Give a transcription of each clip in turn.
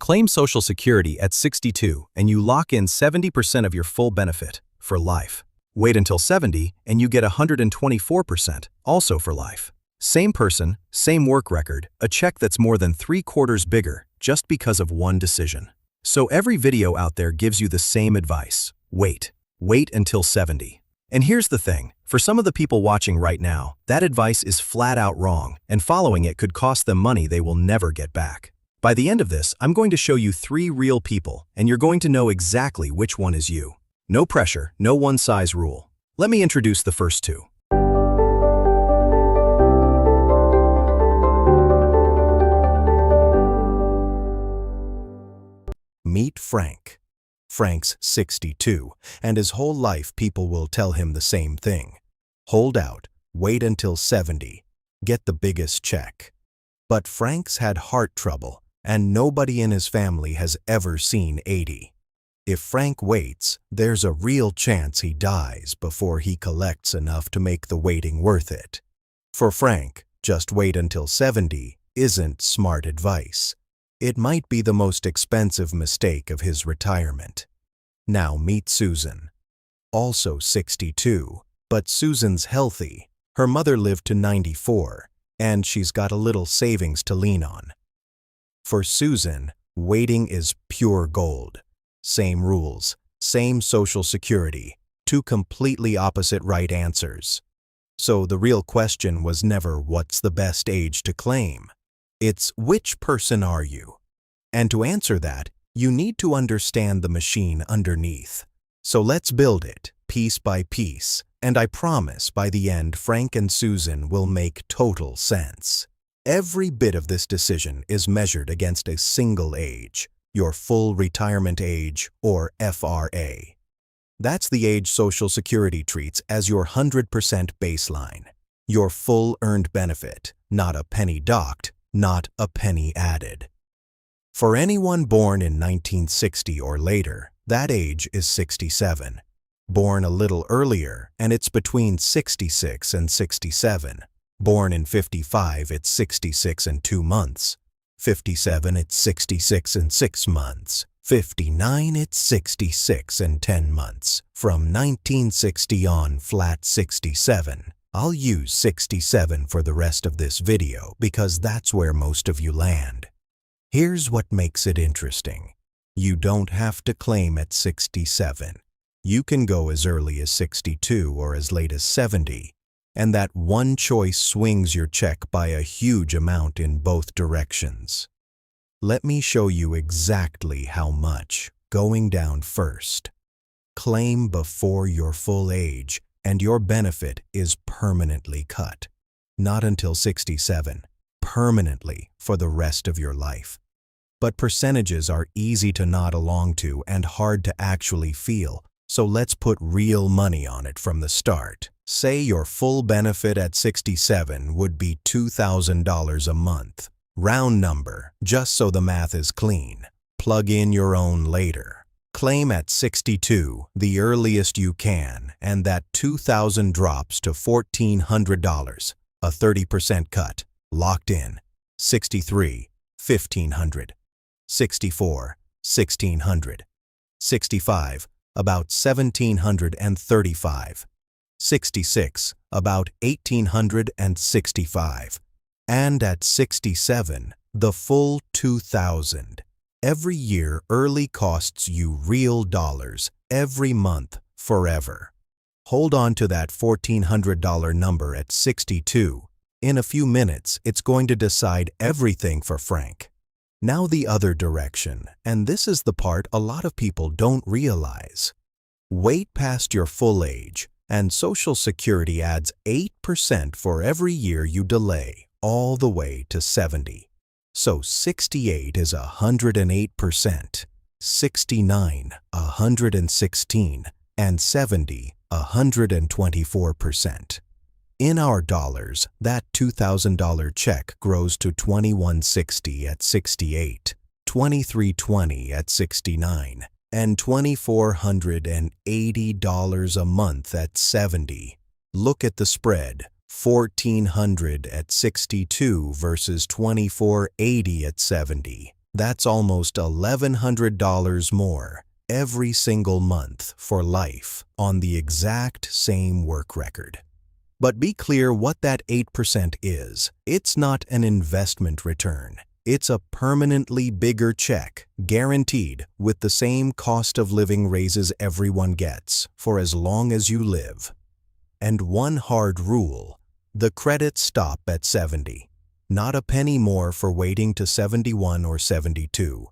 Claim Social Security at 62 and you lock in 70% of your full benefit for life. Wait until 70 and you get 124%, also for life. Same person, same work record, a check that's more than 3/4 bigger just because of one decision. So every video out there gives you the same advice. Wait until 70. And here's the thing, for some of the people watching right now, that advice is flat out wrong, and following it could cost them money they will never get back. By the end of this, I'm going to show you 3 real people, and you're going to know exactly which one is you. No pressure, no one-size rule. Let me introduce the first 2. Meet Frank. Frank's 62, and his whole life people will tell him the same thing. Hold out, wait until 70, get the biggest check. But Frank's had heart trouble, and nobody in his family has ever seen 80. If Frank waits, there's a real chance he dies before he collects enough to make the waiting worth it. For Frank, just wait until 70 isn't smart advice. It might be the most expensive mistake of his retirement. Now meet Susan. Also 62, but Susan's healthy. Her mother lived to 94, and she's got a little savings to lean on. For Susan, waiting is pure gold. Same rules, same Social Security, 2 completely opposite right answers. So the real question was never what's the best age to claim. It's which person are you? And to answer that, you need to understand the machine underneath. So let's build it, piece by piece, and I promise by the end Frank and Susan will make total sense. Every bit of this decision is measured against a single age, your full retirement age, or FRA. That's the age Social Security treats as your 100% baseline, your full earned benefit, not a penny docked, not a penny added. For anyone born in 1960 or later, that age is 67. Born a little earlier, and it's between 66 and 67. Born in 55, it's 66 and 2 months. 57, it's 66 and 6 months. 59, it's 66 and 10 months. From 1960 on, flat 67. I'll use 67 for the rest of this video because that's where most of you land. Here's what makes it interesting. You don't have to claim at 67. You can go as early as 62 or as late as 70. And that one choice swings your check by a huge amount in both directions. Let me show you exactly how much, going down first. Claim before your full age, and your benefit is permanently cut. Not until 67, permanently for the rest of your life. But percentages are easy to nod along to and hard to actually feel, so let's put real money on it from the start. Say your full benefit at 67 would be $2,000 a month. Round number, just so the math is clean. Plug in your own later. Claim at 62, the earliest you can, and that $2,000 drops to $1,400, a 30% cut, locked in. 63, $1,500. 64, $1,600. 65, about $1,735. 66, about $1,865. And at 67, the full $2,000. Every year early costs you real dollars, every month, forever. Hold on to that $1,400 number at 62. In a few minutes, it's going to decide everything for Frank. Now the other direction, and this is the part a lot of people don't realize. Wait past your full age, and Social Security adds 8% for every year you delay, all the way to 70. So 68 is 108%, 69, 116, and 70, 124%. In our dollars, that $2,000 check grows to $2,160 at 68, $2,320 at 69, and $2,480 a month at 70. Look at the spread, $1,400 at 62 versus $2,480 at 70. That's almost $1,100 more every single month for life on the exact same work record. But be clear what that 8% is. It's not an investment return. It's a permanently bigger check, guaranteed with the same cost of living raises everyone gets for as long as you live. And one hard rule: the credits stop at 70. Not a penny more for waiting to 71 or 72.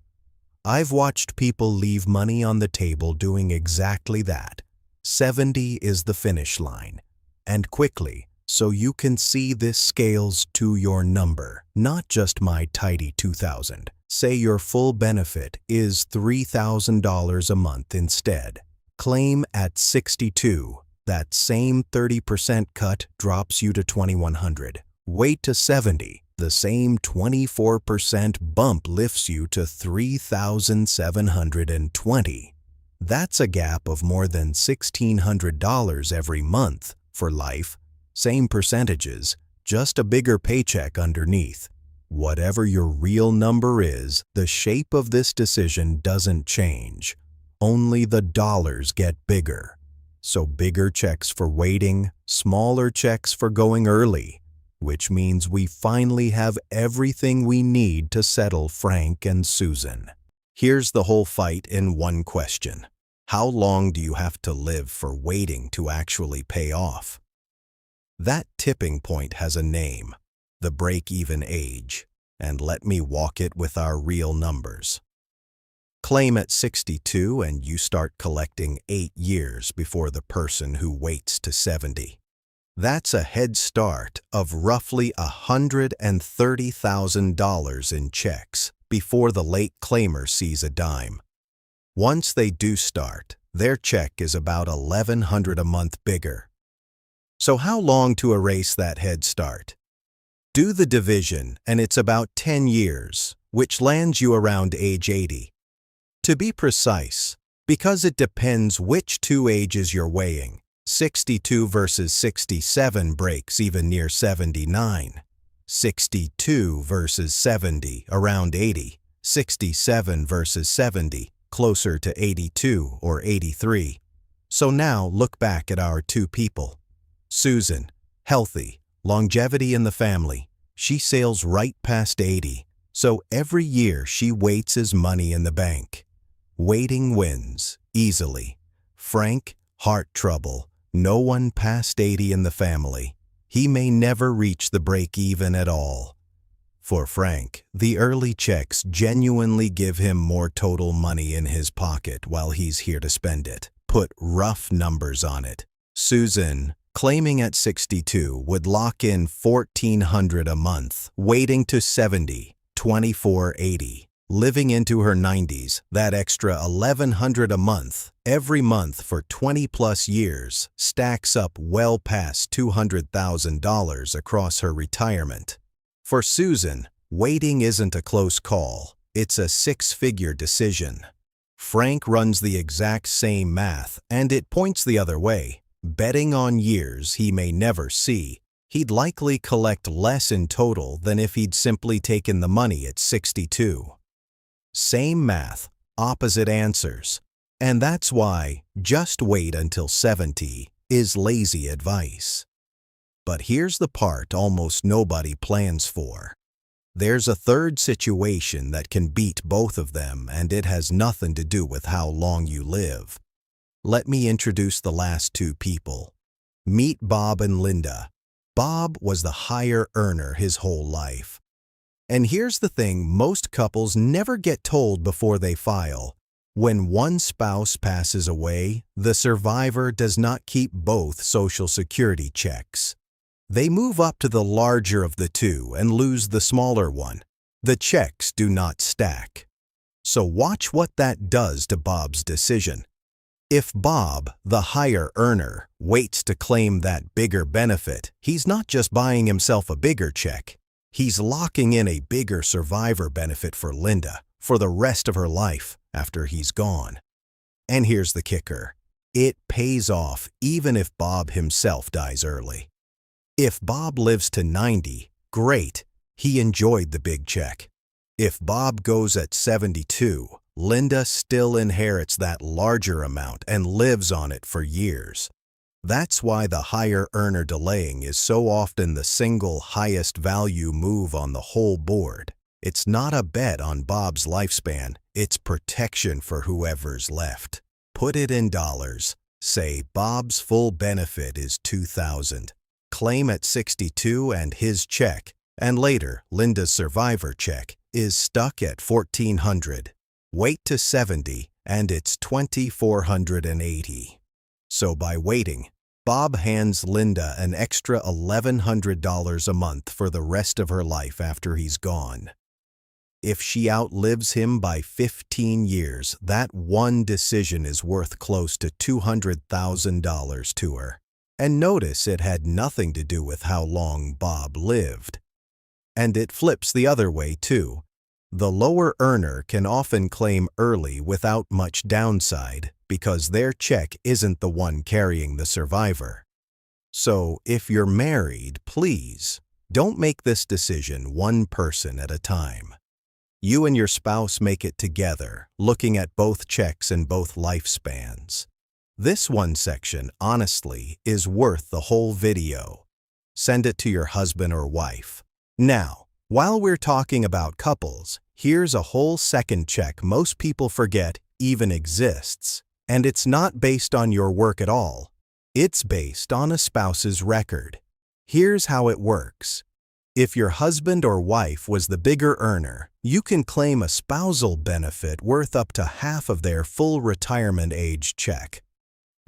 I've watched people leave money on the table doing exactly that. 70 is the finish line. And quickly, so you can see this scales to your number, not just my tidy 2,000. Say your full benefit is $3,000 a month instead. Claim at 62. That same 30% cut drops you to $2,100. Wait to 70. The same 24% bump lifts you to $3,720. That's a gap of more than $1,600 every month for life. Same percentages, just a bigger paycheck underneath. Whatever your real number is, the shape of this decision doesn't change. Only the dollars get bigger. So bigger checks for waiting, smaller checks for going early, which means we finally have everything we need to settle Frank and Susan. Here's the whole fight in one question. How long do you have to live for waiting to actually pay off? That tipping point has a name, the break-even age, and let me walk it with our real numbers. Claim at 62 and you start collecting 8 years before the person who waits to 70. That's a head start of roughly $130,000 in checks before the late claimer sees a dime. Once they do start, their check is about $1,100 a month bigger. So how long to erase that head start? Do the division and it's about 10 years, which lands you around age 80. To be precise, because it depends which two ages you're weighing, 62 versus 67 breaks even near 79. 62 versus 70, around 80. 67 versus 70, closer to 82 or 83. So now look back at our two people. Susan, healthy, longevity in the family. She sails right past 80, so every year she waits as money in the bank. Waiting wins, easily. Frank, heart trouble. No one past 80 in the family. He may never reach the break-even at all. For Frank, the early checks genuinely give him more total money in his pocket while he's here to spend it. Put rough numbers on it. Susan, claiming at 62, would lock in $1,400 a month, waiting to 70, $2,480. Living into her 90s, that extra $1,100 a month, every month for 20-plus years, stacks up well past $200,000 across her retirement. For Susan, waiting isn't a close call. It's a six-figure decision. Frank runs the exact same math, and it points the other way. Betting on years he may never see, he'd likely collect less in total than if he'd simply taken the money at 62. Same math, opposite answers. And that's why just wait until 70 is lazy advice. But here's the part almost nobody plans for. There's a third situation that can beat both of them, and it has nothing to do with how long you live. Let me introduce the last two people. Meet Bob and Linda. Bob was the higher earner his whole life. And here's the thing most couples never get told before they file. When one spouse passes away, the survivor does not keep both Social Security checks. They move up to the larger of the two and lose the smaller one. The checks do not stack. So watch what that does to Bob's decision. If Bob, the higher earner, waits to claim that bigger benefit, he's not just buying himself a bigger check. He's locking in a bigger survivor benefit for Linda for the rest of her life after he's gone. And here's the kicker. It pays off even if Bob himself dies early. If Bob lives to 90, great, he enjoyed the big check. If Bob goes at 72, Linda still inherits that larger amount and lives on it for years. That's why the higher earner delaying is so often the single highest value move on the whole board. It's not a bet on Bob's lifespan, it's protection for whoever's left. Put it in dollars. Say Bob's full benefit is $2,000. Claim at 62 and his check, and later Linda's survivor check, is stuck at $1,400. Wait to 70 and it's $2,480. So by waiting, Bob hands Linda an extra $1,100 a month for the rest of her life after he's gone. If she outlives him by 15 years, that one decision is worth close to $200,000 to her. And notice it had nothing to do with how long Bob lived. And it flips the other way too. The lower earner can often claim early without much downside because their check isn't the one carrying the survivor. So if you're married, please don't make this decision one person at a time. You and your spouse make it together, looking at both checks and both lifespans. This one section, honestly, is worth the whole video. Send it to your husband or wife. Now, while we're talking about couples, here's a whole second check most people forget even exists. And it's not based on your work at all. It's based on a spouse's record. Here's how it works. If your husband or wife was the bigger earner, you can claim a spousal benefit worth up to half of their full retirement age check.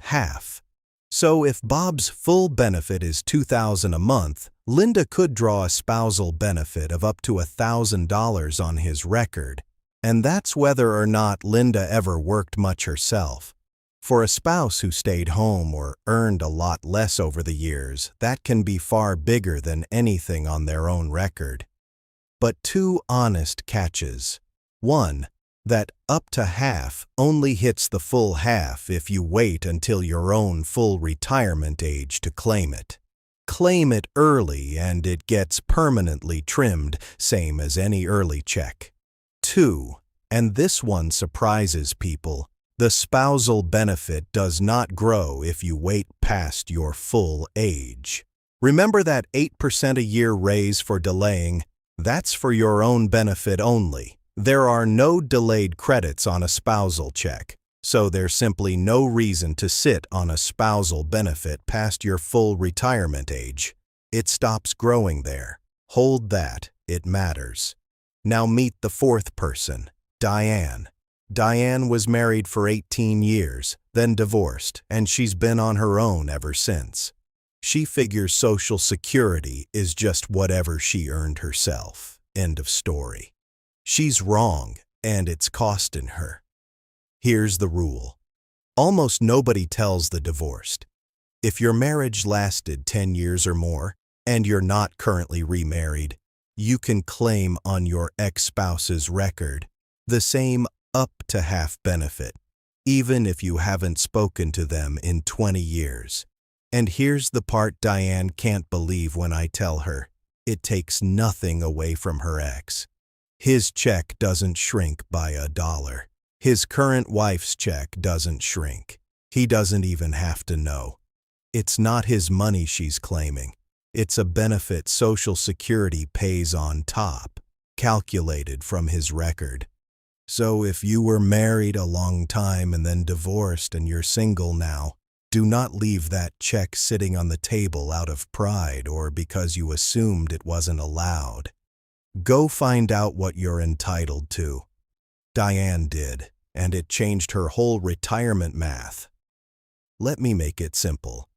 Half. So if Bob's full benefit is $2,000 a month, Linda could draw a spousal benefit of up to $1,000 on his record. And that's whether or not Linda ever worked much herself. For a spouse who stayed home or earned a lot less over the years, that can be far bigger than anything on their own record. But two honest catches. One, that up to half only hits the full half if you wait until your own full retirement age to claim it. Claim it early and it gets permanently trimmed, same as any early check. 2, and this one surprises people, the spousal benefit does not grow if you wait past your full age. Remember that 8% a year raise for delaying? That's for your own benefit only. There are no delayed credits on a spousal check, so there's simply no reason to sit on a spousal benefit past your full retirement age. It stops growing there. Hold that, it matters. Now meet the fourth person, Diane. Diane was married for 18 years, then divorced, and she's been on her own ever since. She figures Social Security is just whatever she earned herself. End of story. She's wrong, and it's costing her. Here's the rule. Almost nobody tells the divorced. If your marriage lasted 10 years or more, and you're not currently remarried, you can claim on your ex-spouse's record the same up to half benefit, even if you haven't spoken to them in 20 years. And here's the part Diane can't believe when I tell her. It takes nothing away from her ex. His check doesn't shrink by $1. His current wife's check doesn't shrink. He doesn't even have to know. It's not his money she's claiming. It's a benefit Social Security pays on top, calculated from his record. So if you were married a long time and then divorced and you're single now, do not leave that check sitting on the table out of pride or because you assumed it wasn't allowed. Go find out what you're entitled to. Diane did, and it changed her whole retirement math. Let me make it simple.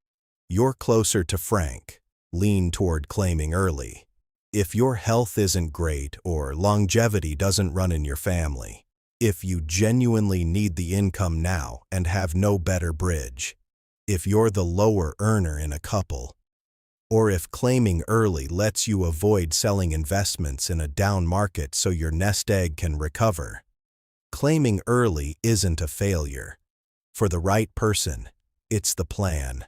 You're closer to Frank. Lean toward claiming early. If your health isn't great or longevity doesn't run in your family, if you genuinely need the income now and have no better bridge, if you're the lower earner in a couple, or if claiming early lets you avoid selling investments in a down market so your nest egg can recover, claiming early isn't a failure. For the right person, it's the plan.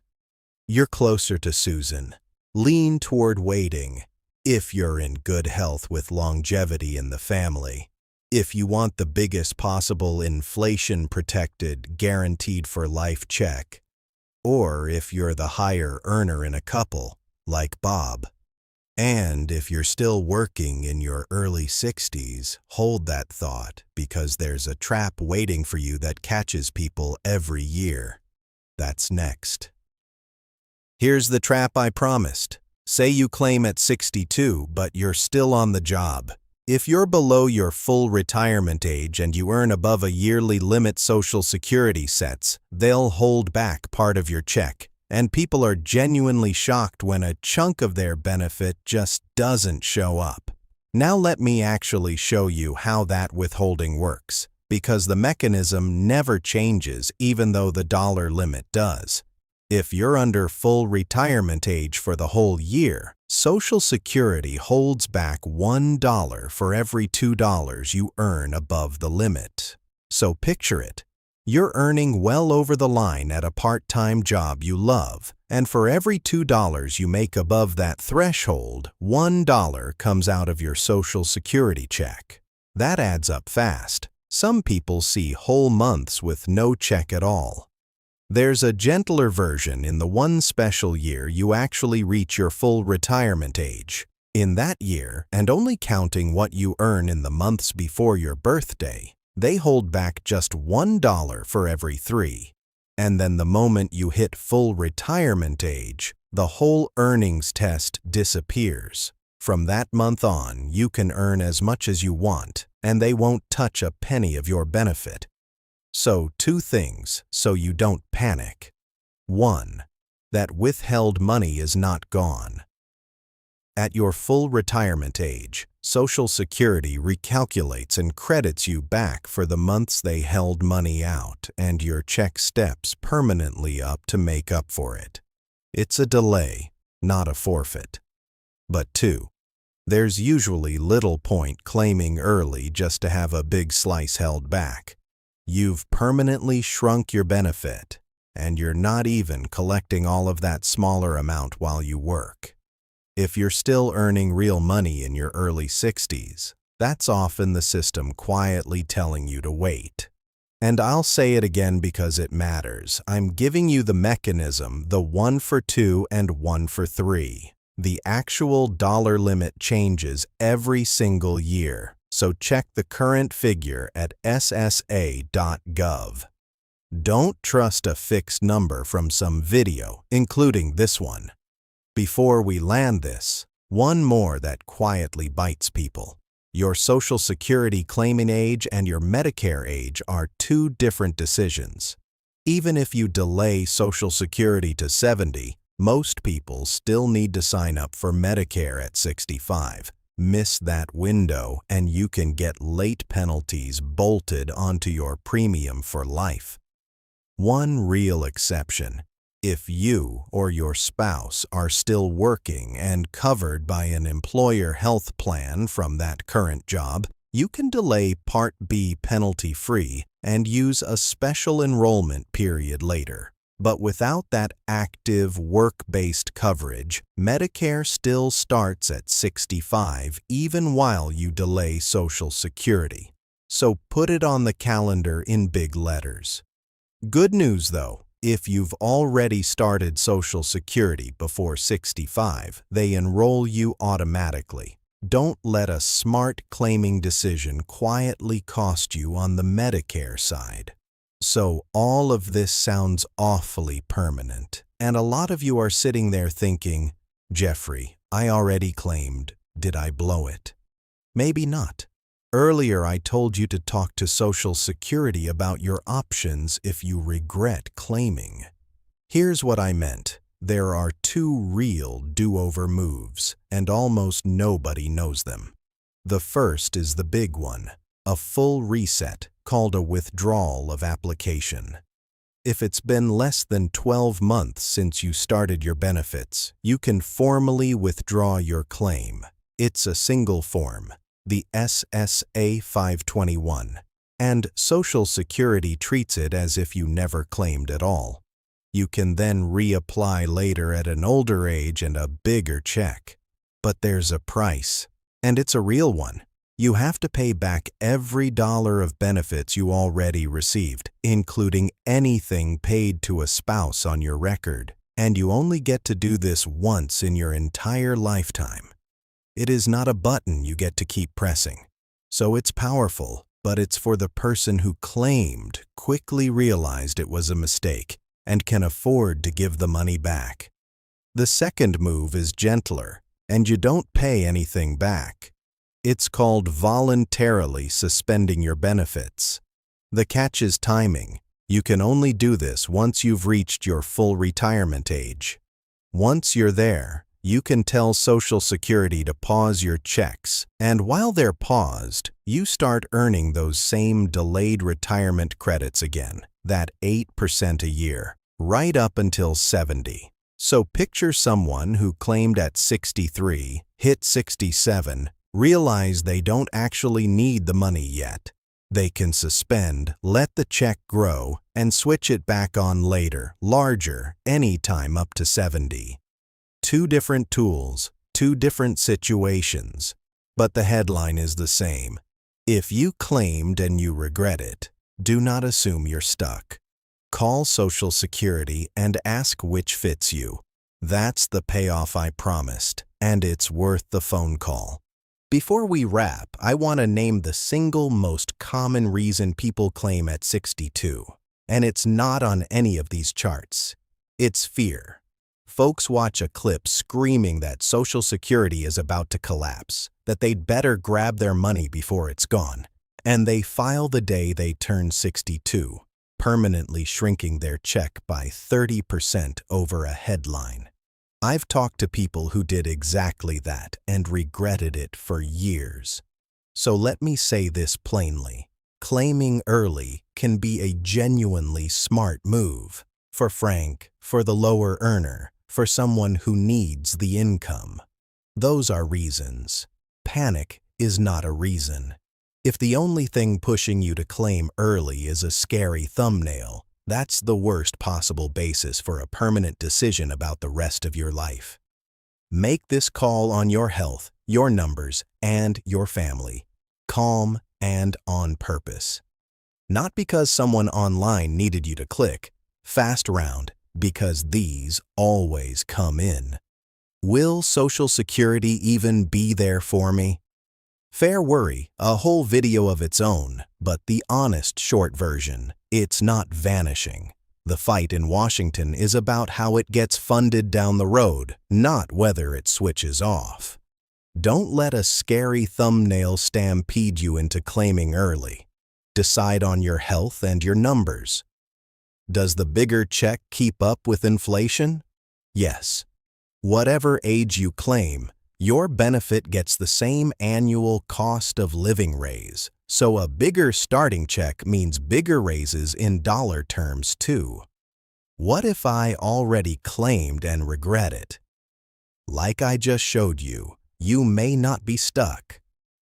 You're closer to Susan. Lean toward waiting. If you're in good health with longevity in the family, if you want the biggest possible inflation-protected, guaranteed-for-life check, or if you're the higher earner in a couple, like Bob. And if you're still working in your early 60s, hold that thought because there's a trap waiting for you that catches people every year. That's next. Here's the trap I promised. Say you claim at 62, but you're still on the job. If you're below your full retirement age and you earn above a yearly limit Social Security sets, they'll hold back part of your check. And people are genuinely shocked when a chunk of their benefit just doesn't show up. Now let me actually show you how that withholding works, because the mechanism never changes even though the dollar limit does. If you're under full retirement age for the whole year, Social Security holds back $1 for every $2 you earn above the limit. So picture it. You're earning well over the line at a part-time job you love, and for every $2 you make above that threshold, $1 comes out of your Social Security check. That adds up fast. Some people see whole months with no check at all. There's a gentler version in the one special year you actually reach your full retirement age. In that year, and only counting what you earn in the months before your birthday, they hold back just $1 for every 3. And then the moment you hit full retirement age, the whole earnings test disappears. From that month on, you can earn as much as you want, and they won't touch a penny of your benefit. So 2 things so you don't panic. 1. That withheld money is not gone. At your full retirement age, Social Security recalculates and credits you back for the months they held money out, and your check steps permanently up to make up for it. It's a delay, not a forfeit. But 2. There's usually little point claiming early just to have a big slice held back. You've permanently shrunk your benefit, and you're not even collecting all of that smaller amount while you work. If you're still earning real money in your early 60s, that's often the system quietly telling you to wait. And I'll say it again because it matters. I'm giving you the mechanism, the 1 for 2 and 1 for 3. The actual dollar limit changes every single year, so check the current figure at ssa.gov. Don't trust a fixed number from some video, including this one. Before we land this, one more that quietly bites people. Your Social Security claiming age and your Medicare age are 2 different decisions. Even if you delay Social Security to 70, most people still need to sign up for Medicare at 65. Miss that window and you can get late penalties bolted onto your premium for life. One real exception. If you or your spouse are still working and covered by an employer health plan from that current job, you can delay Part B penalty-free and use a special enrollment period later. But without that active work-based coverage, Medicare still starts at 65 even while you delay Social Security. So put it on the calendar in big letters. Good news though. If you've already started Social Security before 65, they enroll you automatically. Don't let a smart claiming decision quietly cost you on the Medicare side. So all of this sounds awfully permanent, and a lot of you are sitting there thinking, Jeffrey, I already claimed. Did I blow it? Maybe not. Earlier, I told you to talk to Social Security about your options if you regret claiming. Here's what I meant. There are 2 real do-over moves, and almost nobody knows them. The first is the big one, a full reset called a withdrawal of application. If it's been less than 12 months since you started your benefits, you can formally withdraw your claim. It's a single form, the SSA 521, and Social Security treats it as if you never claimed at all. You can then reapply later at an older age and a bigger check. But there's a price, and it's a real one. You have to pay back every dollar of benefits you already received, including anything paid to a spouse on your record. And you only get to do this once in your entire lifetime. It is not a button you get to keep pressing. So it's powerful, but it's for the person who claimed, quickly realized it was a mistake, and can afford to give the money back. The second move is gentler, and you don't pay anything back. It's called voluntarily suspending your benefits. The catch is timing. You can only do this once you've reached your full retirement age. Once you're there, you can tell Social Security to pause your checks, and while they're paused, you start earning those same delayed retirement credits again, that 8% a year, right up until 70. So picture someone who claimed at 63, hit 67, realize they don't actually need the money yet. They can suspend, let the check grow, and switch it back on later, larger, anytime up to 70. Two different tools, two different situations, but the headline is the same. If you claimed and you regret it, do not assume you're stuck. Call Social Security and ask which fits you. That's the payoff I promised, and it's worth the phone call. Before we wrap, I want to name the single most common reason people claim at 62, and it's not on any of these charts. It's fear. Folks watch a clip screaming that Social Security is about to collapse, that they'd better grab their money before it's gone, and they file the day they turn 62, permanently shrinking their check by 30% over a headline. I've talked to people who did exactly that and regretted it for years. So let me say this plainly. Claiming early can be a genuinely smart move. For Frank, for the lower earner, for someone who needs the income. Those are reasons. Panic is not a reason. If the only thing pushing you to claim early is a scary thumbnail, that's the worst possible basis for a permanent decision about the rest of your life. Make this call on your health, your numbers, and your family. Calm and on purpose. Not because someone online needed you to click. Fast round, because these always come in. Will Social Security even be there for me? Fair worry, a whole video of its own, but the honest short version, it's not vanishing. The fight in Washington is about how it gets funded down the road, not whether it switches off. Don't let a scary thumbnail stampede you into claiming early. Decide on your health and your numbers. Does the bigger check keep up with inflation? Yes. Whatever age you claim, your benefit gets the same annual cost of living raise, so a bigger starting check means bigger raises in dollar terms too. What if I already claimed and regret it? Like I just showed you, you may not be stuck.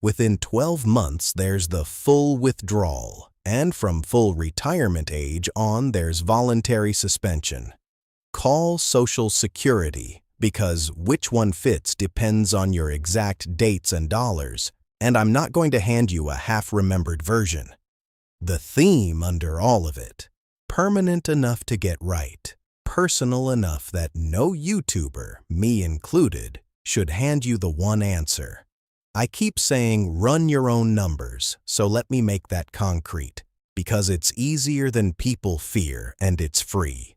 Within 12 months, there's the full withdrawal, and from full retirement age on, there's voluntary suspension. Call Social Security, because which one fits depends on your exact dates and dollars, and I'm not going to hand you a half-remembered version. The theme under all of it, permanent enough to get right, personal enough that no YouTuber, me included, should hand you the one answer. I keep saying run your own numbers, so let me make that concrete, because it's easier than people fear and it's free.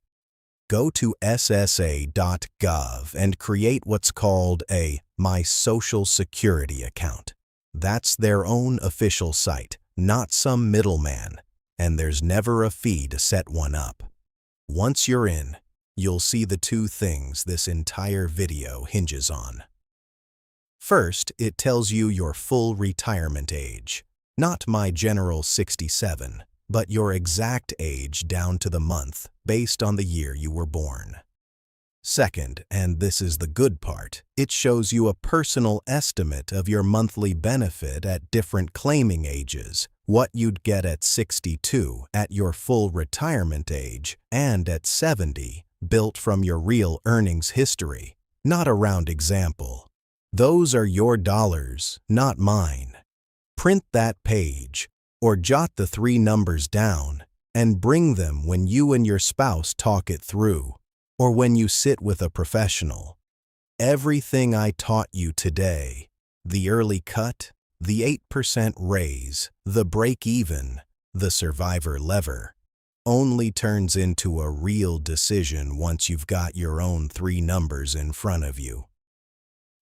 Go to ssa.gov and create what's called a My Social Security account. That's their own official site, not some middleman, and there's never a fee to set one up. Once you're in, you'll see the two things this entire video hinges on. First, it tells you your full retirement age, not my general 67. But your exact age down to the month, based on the year you were born. Second, and this is the good part, it shows you a personal estimate of your monthly benefit at different claiming ages, what you'd get at 62, at your full retirement age, and at 70, built from your real earnings history, not a round example. Those are your dollars, not mine. Print that page, or jot the 3 numbers down, and bring them when you and your spouse talk it through, or when you sit with a professional. Everything I taught you today, the early cut, the 8% raise, the break-even, the survivor lever, only turns into a real decision once you've got your own 3 numbers in front of you.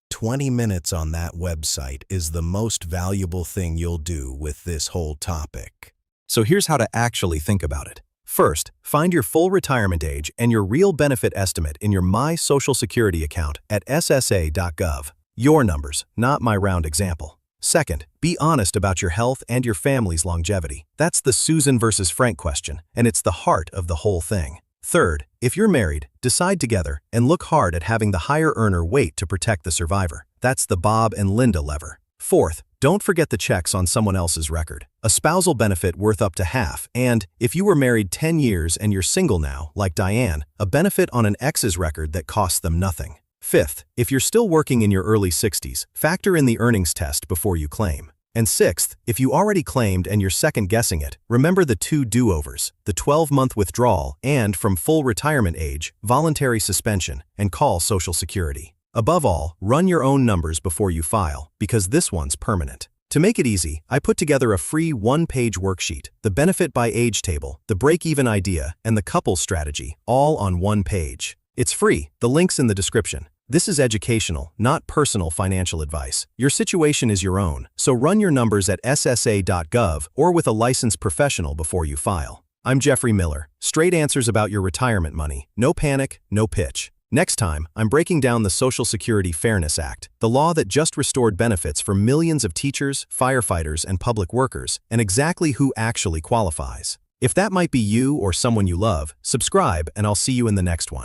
20 minutes on that website is the most valuable thing you'll do with this whole topic. So here's how to actually think about it. First, find your full retirement age and your real benefit estimate in your My Social Security account at ssa.gov. Your numbers, not my round example. Second, be honest about your health and your family's longevity. That's the Susan versus Frank question, and it's the heart of the whole thing. Third, if you're married, decide together and look hard at having the higher earner wait to protect the survivor. That's the Bob and Linda lever. Fourth, don't forget the checks on someone else's record. A spousal benefit worth up to half, and if you were married 10 years and you're single now, like Diane, a benefit on an ex's record that costs them nothing. Fifth, if you're still working in your early 60s, factor in the earnings test before you claim. And sixth, if you already claimed and you're second-guessing it, remember the 2 do-overs, the 12-month withdrawal and, from full retirement age, voluntary suspension, and call Social Security. Above all, run your own numbers before you file, because this one's permanent. To make it easy, I put together a free 1-page worksheet, the benefit by age table, the break-even idea, and the couple strategy, all on 1 page. It's free, the link's in the description. This is educational, not personal financial advice. Your situation is your own, so run your numbers at ssa.gov or with a licensed professional before you file. I'm Jeffrey Miller. Straight answers about your retirement money. No panic, no pitch. Next time, I'm breaking down the Social Security Fairness Act, the law that just restored benefits for millions of teachers, firefighters, and public workers, and exactly who actually qualifies. If that might be you or someone you love, subscribe and I'll see you in the next one.